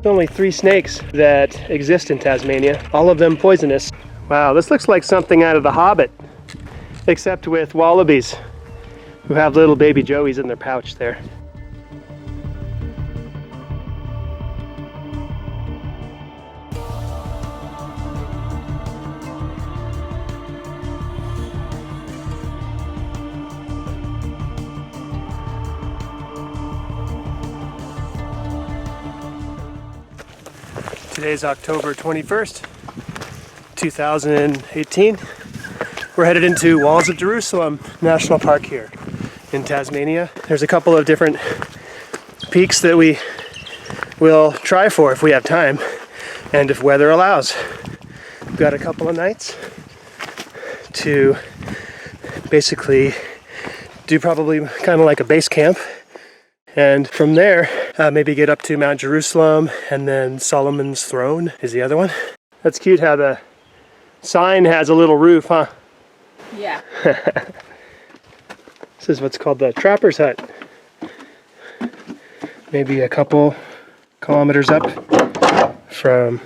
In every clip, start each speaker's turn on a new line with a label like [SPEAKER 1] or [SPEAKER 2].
[SPEAKER 1] Only 3 snakes that exist in Tasmania, all of them poisonous. Wow, this looks like something out of The Hobbit, except with wallabies who have little baby joeys in their pouch there. Today's October 21st, 2018. We're headed into Walls of Jerusalem National Park here in Tasmania. There's a couple of different peaks that we will try for if we have time and if weather allows. We've got a couple of nights to basically do probably kind of like a base camp, and from there maybe get up to Mount Jerusalem, and then Solomon's Throne is the other one. That's cute how the sign has a little roof, huh?
[SPEAKER 2] Yeah.
[SPEAKER 1] This is what's called the Trapper's Hut. Maybe a couple kilometers up from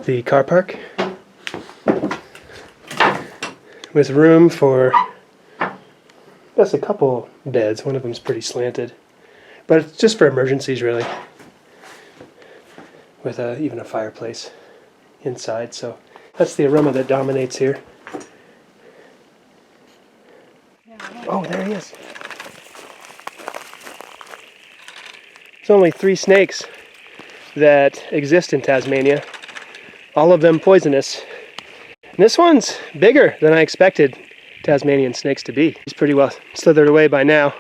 [SPEAKER 1] the car park, with room for just a couple beds. One of them's pretty slanted, but it's just for emergencies really, with even a fireplace inside. So that's the aroma that dominates here. Oh, there he is. There's only 3 snakes that exist in Tasmania, all of them poisonous. And this one's bigger than I expected Tasmanian snakes to be. He's pretty well slithered away by now.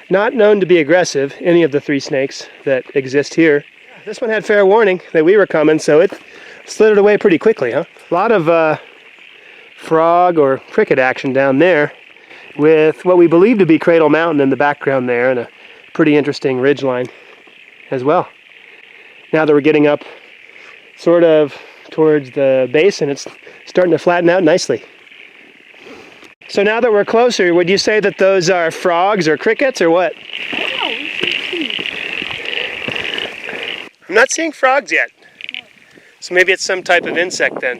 [SPEAKER 1] Not known to be aggressive, any of the 3 snakes that exist here. This one had fair warning that we were coming, so it slithered away pretty quickly, huh? A lot of frog or cricket action down there, with what we believe to be Cradle Mountain in the background there, and a pretty interesting ridgeline as well. Now that we're getting up sort of towards the base, and it's starting to flatten out nicely. So now that we're closer, would you say that those are frogs or crickets or what? I'm not seeing frogs yet. So maybe it's some type of insect then.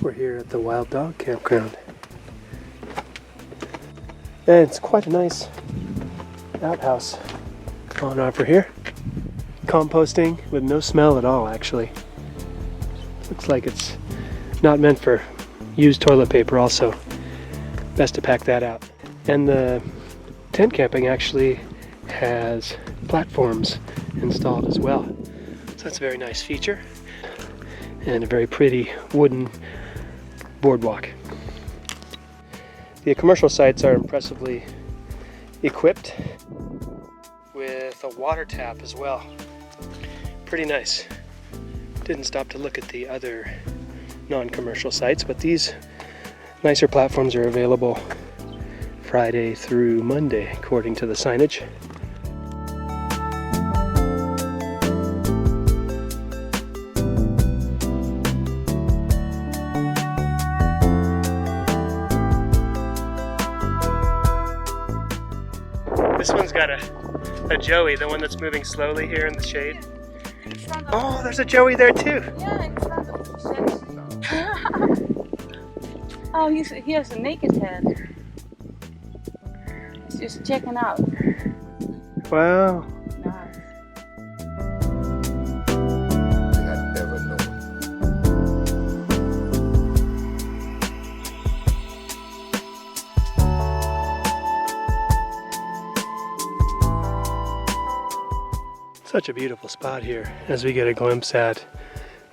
[SPEAKER 1] We're here at the Wild Dog Campground. And it's quite a nice outhouse on offer here. Composting with no smell at all, actually. Looks like it's not meant for used toilet paper also. Best to pack that out. And the tent camping actually has platforms installed as well. So that's a very nice feature. And a very pretty wooden boardwalk. The commercial sites are impressively equipped with a water tap as well. Pretty nice. Didn't stop to look at the other non-commercial sites, but these nicer platforms are available Friday through Monday, according to the signage. This one's got a joey, the one that's moving slowly here in the shade. Oh, there's a joey there too.
[SPEAKER 2] Yeah, in front of the section. Oh, he has a naked head. He's just checking out.
[SPEAKER 1] Wow.
[SPEAKER 2] Nice.
[SPEAKER 3] I never know.
[SPEAKER 1] Such a beautiful spot here as we get a glimpse at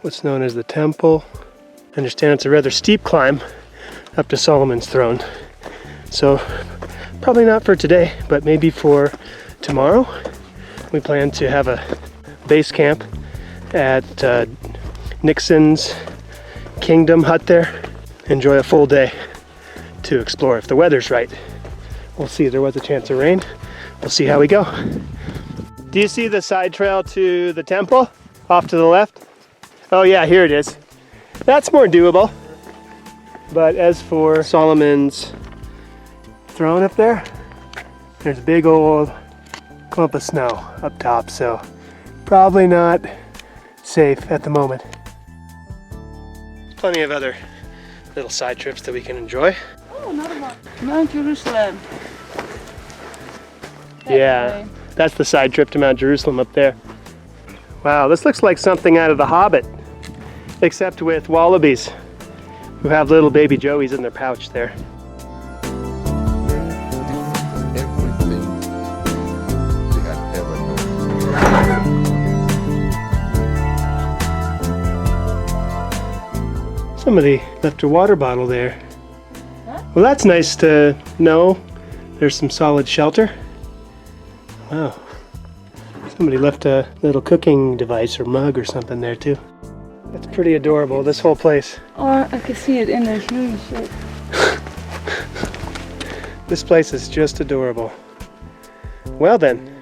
[SPEAKER 1] what's known as the temple. I understand it's a rather steep climb up to Solomon's Throne. So probably not for today, but maybe for tomorrow. We plan to have a base camp at Nixon's Kingdom hut there. Enjoy a full day to explore if the weather's right. We'll see. There was a chance of rain. We'll see how we go. Do you see the side trail to the temple off to the left? Oh yeah, here it is. That's more doable. But as for Solomon's throne up there, there's a big old clump of snow up top, so probably not safe at the moment. Plenty of other little side trips that we can enjoy.
[SPEAKER 2] Oh, another one. Mount Jerusalem.
[SPEAKER 1] Yeah, that's the side trip to Mount Jerusalem up there. Wow, this looks like something out of The Hobbit, except with wallabies who have little baby joeys in their pouch there.
[SPEAKER 3] Everything they had ever known.
[SPEAKER 1] Somebody left a water bottle there. Well, that's nice to know. There's some solid shelter. Wow. Somebody left a little cooking device or mug or something there too. That's pretty adorable, this whole place.
[SPEAKER 2] Or I can see it in the human shape.
[SPEAKER 1] This place is just adorable. Well then.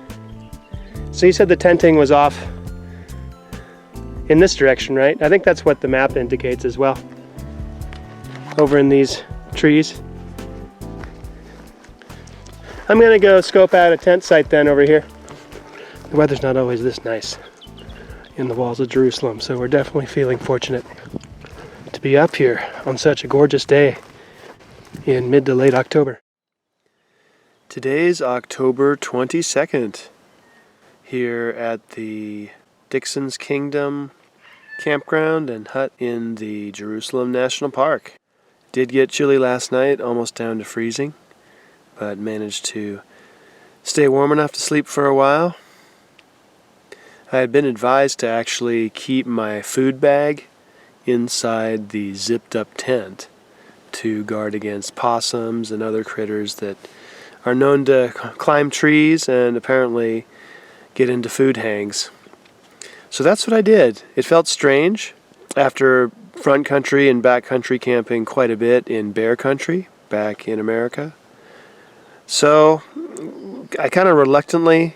[SPEAKER 1] So you said the tenting was off in this direction, right? I think that's what the map indicates as well. Over in these trees. I'm gonna go scope out a tent site then over here. The weather's not always this nice in the walls of Jerusalem, so we're definitely feeling fortunate to be up here on such a gorgeous day in mid to late October. Today's October 22nd here at the Dixon's Kingdom campground and hut in the Jerusalem National Park. Did get chilly last night, almost down to freezing, but managed to stay warm enough to sleep for a while. I had been advised to actually keep my food bag inside the zipped up tent to guard against possums and other critters that are known to climb trees and apparently get into food hangs. So that's what I did. It felt strange after front country and back country camping quite a bit in bear country back in America. So I kind of reluctantly,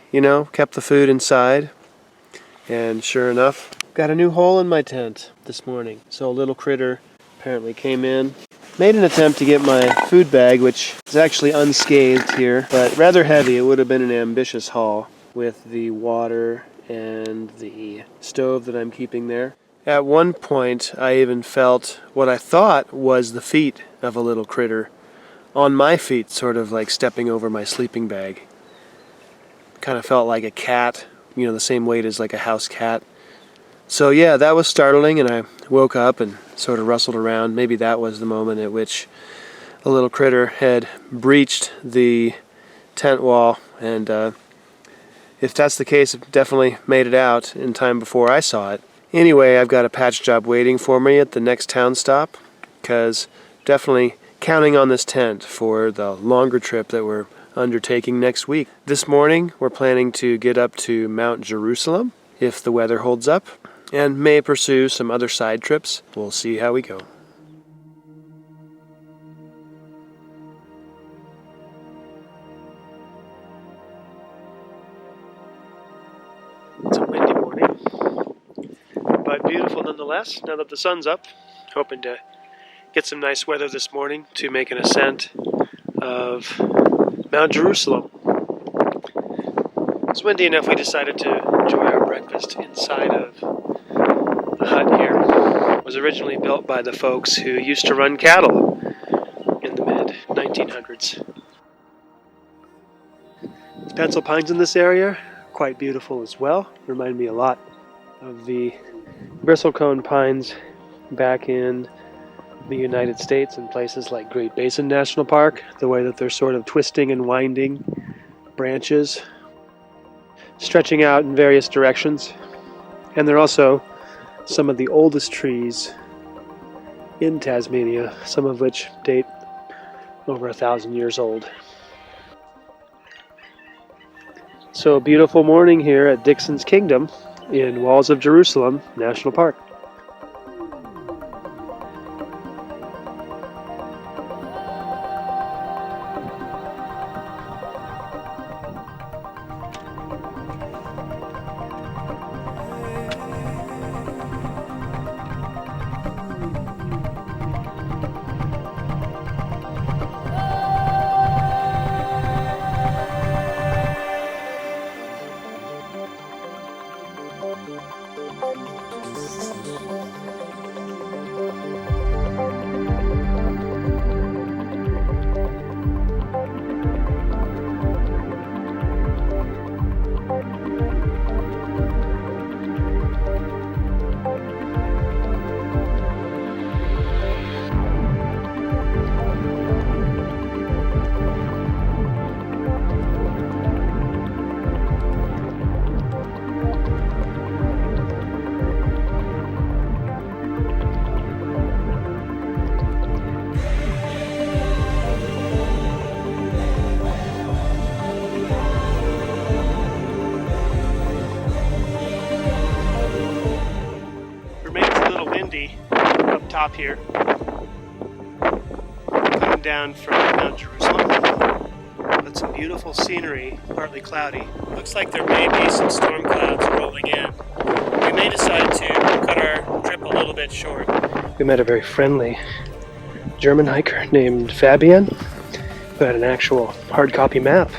[SPEAKER 1] kept the food inside. And sure enough, got a new hole in my tent this morning. So a little critter apparently came in, made an attempt to get my food bag, which is actually unscathed here, but rather heavy. It would have been an ambitious haul with the water and the stove that I'm keeping there. At one point, I even felt what I thought was the feet of a little critter on my feet, sort of like stepping over my sleeping bag. Kind of felt like a cat, the same weight as like a house cat. So yeah, that was startling, and I woke up and sort of rustled around. Maybe that was the moment at which a little critter had breached the tent wall, and if that's the case, it definitely made it out in time before I saw it. Anyway, I've got a patch job waiting for me at the next town stop, because definitely counting on this tent for the longer trip that we're undertaking next week. This morning, we're planning to get up to Mount Jerusalem, if the weather holds up, and may pursue some other side trips. We'll see how we go. It's a windy morning, but beautiful nonetheless, now that the sun's up. Hoping to get some nice weather this morning to make an ascent of Mount Jerusalem. It's windy enough we decided to enjoy our breakfast inside of the hut here. It was originally built by the folks who used to run cattle in the mid-1900s. The pencil pines in this area are quite beautiful as well. Remind me a lot of the bristlecone pines back in the United States in places like Great Basin National Park, the way that they're sort of twisting and winding branches, stretching out in various directions. And they're also some of the oldest trees in Tasmania, some of which date over 1,000 years old. So a beautiful morning here at Dixon's Kingdom in Walls of Jerusalem National Park. Up top here, coming down from Mount Jerusalem, but some beautiful scenery, partly cloudy. Looks like there may be some storm clouds rolling in. We may decide to cut our trip a little bit short. We met a very friendly German hiker named Fabian, who had an actual hard copy map,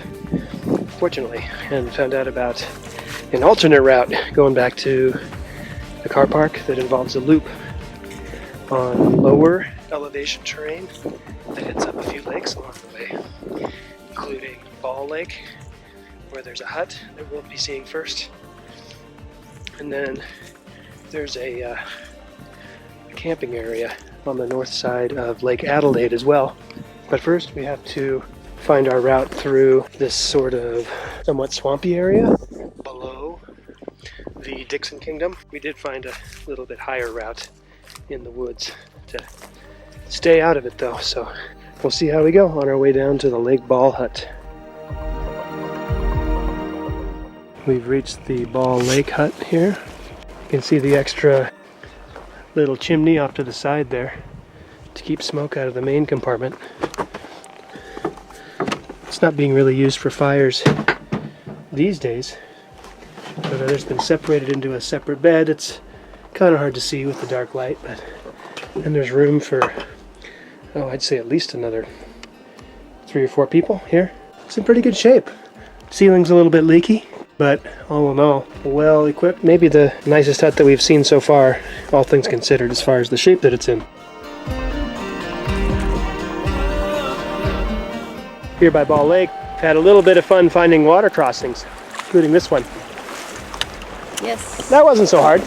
[SPEAKER 1] fortunately, and found out about an alternate route going back to the car park that involves a loop on lower elevation terrain that hits up a few lakes along the way, including Ball Lake, where there's a hut that we'll be seeing first. And then there's a camping area on the north side of Lake Adelaide as well. But first we have to find our route through this sort of somewhat swampy area below the Dixon Kingdom. We did find a little bit higher route in the woods to stay out of it though, so we'll see how we go on our way down to the Lake Ball Hut. We've reached the Ball Lake Hut here. You can see the extra little chimney off to the side there to keep smoke out of the main compartment. It's not being really used for fires these days, but it's been separated into a separate bed. It's kind of hard to see with the dark light, and there's room for, I'd say at least another 3 or 4 people here. It's in pretty good shape. Ceiling's a little bit leaky, but all in all, well equipped. Maybe the nicest hut that we've seen so far, all things considered, as far as the shape that it's in. Here by Ball Lake, had a little bit of fun finding water crossings, including this one.
[SPEAKER 2] Yes.
[SPEAKER 1] That wasn't so hard.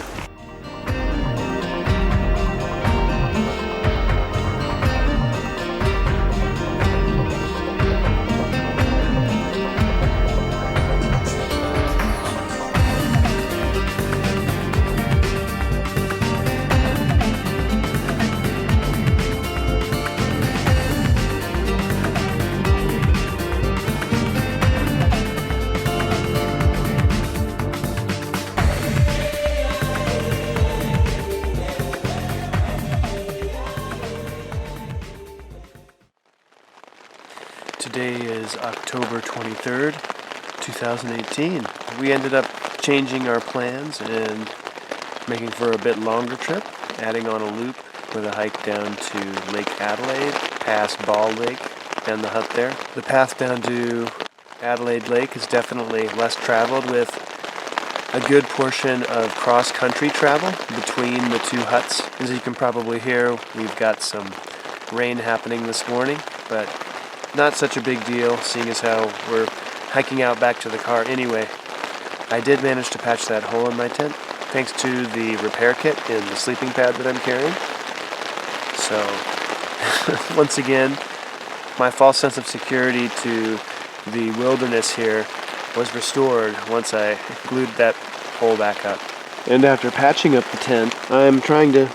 [SPEAKER 1] Today is October 23rd, 2018. We ended up changing our plans and making for a bit longer trip, adding on a loop with a hike down to Lake Adelaide, past Ball Lake, and the hut there. The path down to Adelaide Lake is definitely less traveled, with a good portion of cross-country travel between the two huts. As you can probably hear, we've got some rain happening this morning, but not such a big deal, seeing as how we're hiking out back to the car anyway. I did manage to patch that hole in my tent, thanks to the repair kit in the sleeping pad that I'm carrying. So, once again, my false sense of security to the wilderness here was restored once I glued that hole back up. And after patching up the tent, I'm trying to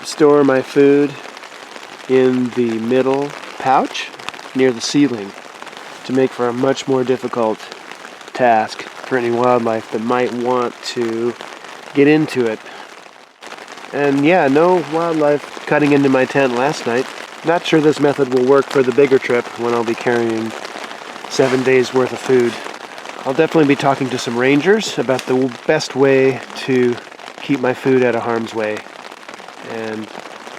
[SPEAKER 1] store my food in the middle pouch near the ceiling to make for a much more difficult task for any wildlife that might want to get into it. And yeah, no wildlife cutting into my tent last night. Not sure this method will work for the bigger trip when I'll be carrying 7 days worth of food. I'll definitely be talking to some rangers about the best way to keep my food out of harm's way and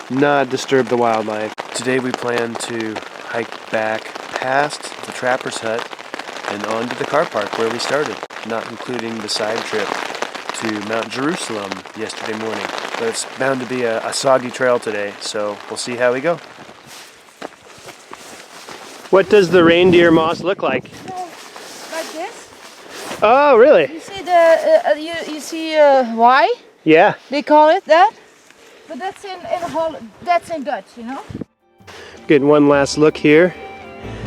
[SPEAKER 1] not disturb the wildlife. Today we plan to hike back past the trapper's hut and on to the car park where we started, not including the side trip to Mount Jerusalem yesterday morning, but it's bound to be a soggy trail today, so we'll see how we go. What does the reindeer moss look like?
[SPEAKER 2] Like this.
[SPEAKER 1] Oh, really?
[SPEAKER 2] You see you see why
[SPEAKER 1] Yeah.
[SPEAKER 2] they call it that? But that's that's in Dutch, you know.
[SPEAKER 1] Getting one last look here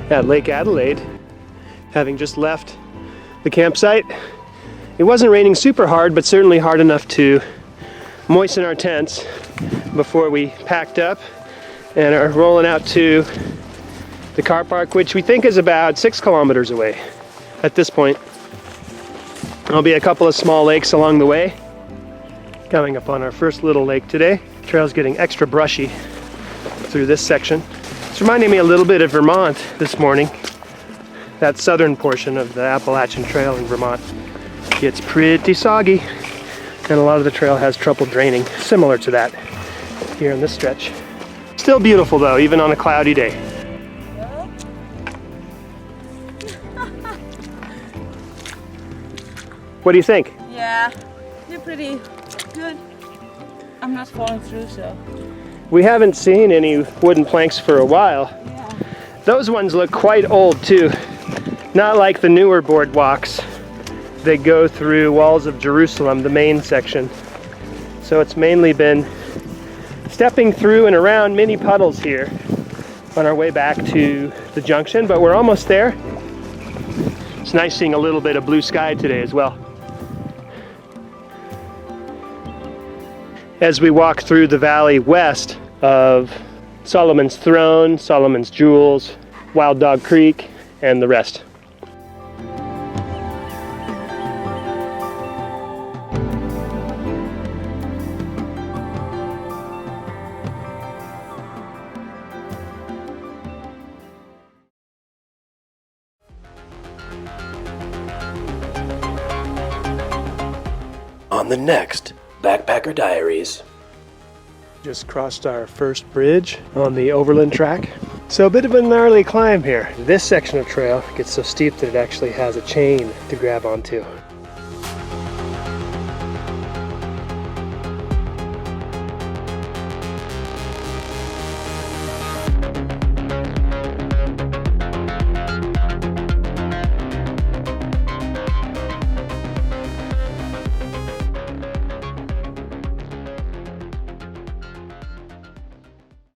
[SPEAKER 1] at Lake Adelaide, having just left the campsite. It wasn't raining super hard, but certainly hard enough to moisten our tents before we packed up and are rolling out to the car park, which we think is about 6 kilometers away at this point. There'll be a couple of small lakes along the way. Coming up on our first little lake today. Trail's getting extra brushy through this section. It's reminding me a little bit of Vermont this morning. That southern portion of the Appalachian Trail in Vermont gets pretty soggy, and a lot of the trail has trouble draining, similar to that here in this stretch. Still beautiful though, even on a cloudy day. What do you think?
[SPEAKER 2] Yeah, they're pretty good. I'm not falling through, so.
[SPEAKER 1] We haven't seen any wooden planks for a while.
[SPEAKER 2] Yeah.
[SPEAKER 1] Those ones look quite old too. Not like the newer boardwalks that go through walls of Jerusalem, the main section. So it's mainly been stepping through and around many puddles here on our way back to the junction, but we're almost there. It's nice seeing a little bit of blue sky today as well. As we walk through the valley west of Solomon's Throne, Solomon's Jewels, Wild Dog Creek, and the rest. On the next Backpacker Diaries. Just crossed our first bridge on the overland track. So a bit of a gnarly climb here. This section of trail gets so steep that it actually has a chain to grab onto.